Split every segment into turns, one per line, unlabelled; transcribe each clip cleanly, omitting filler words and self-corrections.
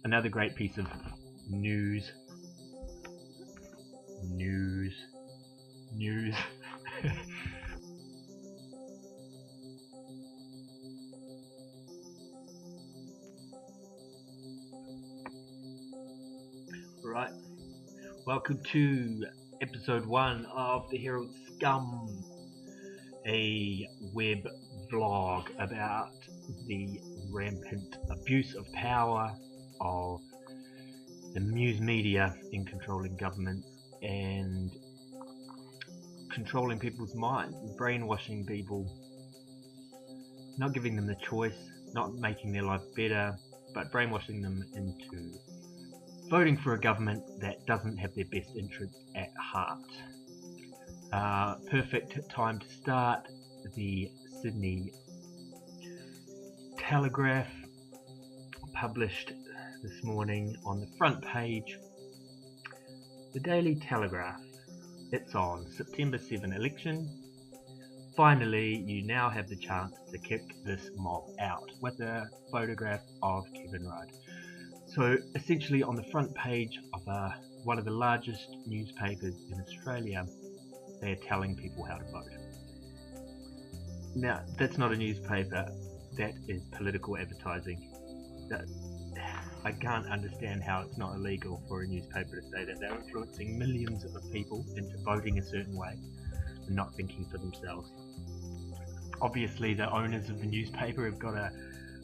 another great piece of news. Right, welcome to episode 1 of the Herald Scum, a web blog about the rampant abuse of power of the news media in controlling governments and controlling people's minds, brainwashing people, not giving them the choice, not making their life better, but brainwashing them into voting for a government that doesn't have their best interests at heart. Perfect time to start. The Sydney Telegraph published this morning on the front page. The Daily Telegraph. It's on September 7 election. Finally, you now have the chance to kick this mob out, with a photograph of Kevin Rudd. So essentially on the front page of one of the largest newspapers in Australia, they are telling people how to vote. Now, that's not a newspaper, that is political advertising. I can't understand how it's not illegal for a newspaper to say that they're influencing millions of people into voting a certain way and not thinking for themselves. Obviously, the owners of the newspaper have got a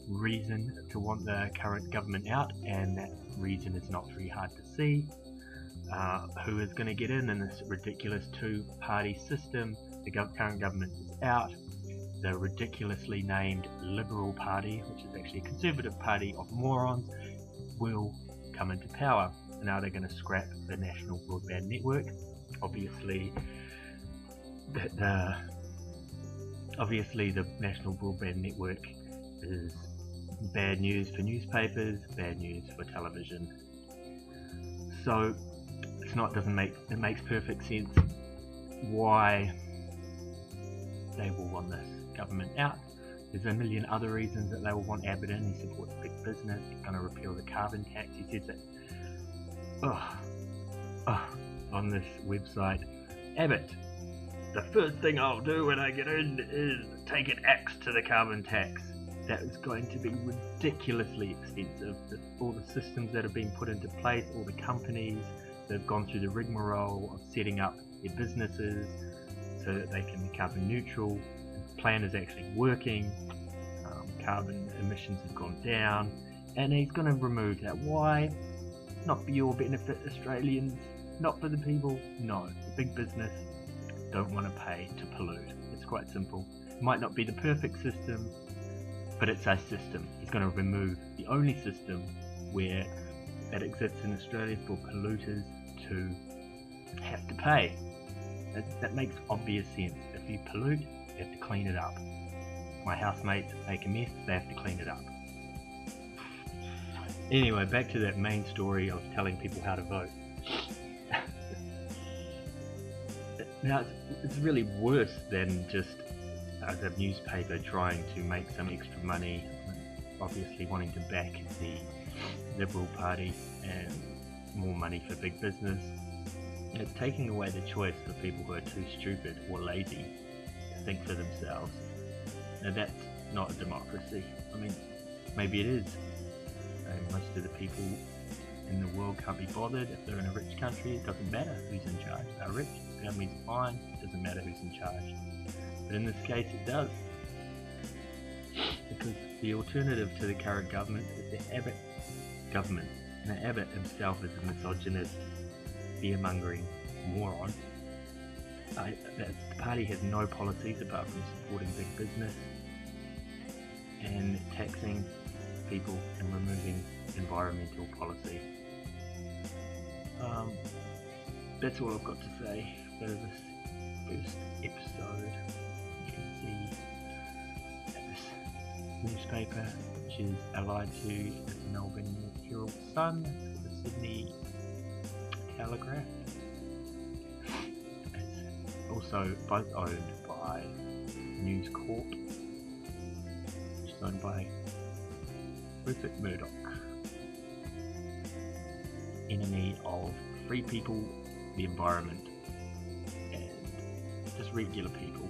reason to want the current government out, and that reason is not very hard to see. Who is going to get in this ridiculous two-party system? The current government is out. The ridiculously named Liberal Party, which is actually a conservative party of morons, will come into power. Now they're going to scrap the National Broadband Network. Obviously, the National Broadband Network is bad news for newspapers, bad news for television. So it makes perfect sense why they will want this government out. There's a million other reasons that they will want Abbott in. He supports big business. He's going to repeal the carbon tax. He says that on this website. Abbott, the first thing I'll do when I get in is take an axe to the carbon tax. That is going to be ridiculously expensive. All the systems that have been put into place, all the companies that have gone through the rigmarole of setting up their businesses so that they can be carbon neutral. The plan is actually working. Carbon emissions have gone down, and he's going to remove that. Why? Not for your benefit, Australians. Not for the people. No, the big business don't want to pay to pollute. It's quite simple. It might not be the perfect system, but it's a system. He's going to remove the only system where that exists in Australia for polluters to have to pay. That makes obvious sense. If you pollute, you have to clean it up. My housemates make a mess, they have to clean it up. Anyway, back to that main story of telling people how to vote. Now, it's really worse than just the newspaper trying to make some extra money, obviously wanting to back the Liberal Party and more money for big business. And it's taking away the choice for people who are too stupid or lazy to think for themselves. Now that's not a democracy. I mean, maybe it is. Most of the people in the world can't be bothered. If they're in a rich country, it doesn't matter who's in charge. They're rich, families are fine, it doesn't matter who's in charge. But in this case it does. Because the alternative to the current government is the Abbott government. Now Abbott himself is a misogynist, fear-mongering moron. The party has no policies apart from supporting big business and taxing people and removing environmental policy. That's all I've got to say for this first episode. You can see that this newspaper, which is allied to the Melbourne Herald Scum, the Sydney Telegraph, it's also both owned by News Corp, which is owned by Rupert Murdoch. enemy of free people, the environment, and just regular people.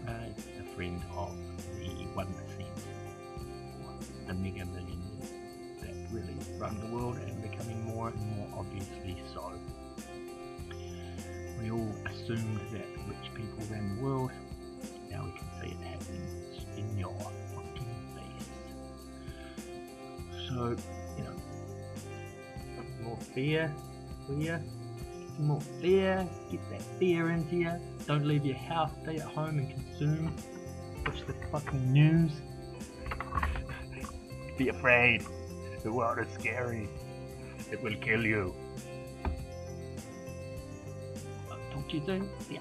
A friend of the 1%, the mega millionaires that really run the world, and becoming more and more obviously so. We all assumed that rich people ran the world. Now we can see it happening in your fucking face. So, more fear, some more fear, get that fear into you. Don't leave your house, stay at home and consume. Watch the fucking news. Be afraid. The world is scary. It will kill you. I'll talk to you soon. Yeah.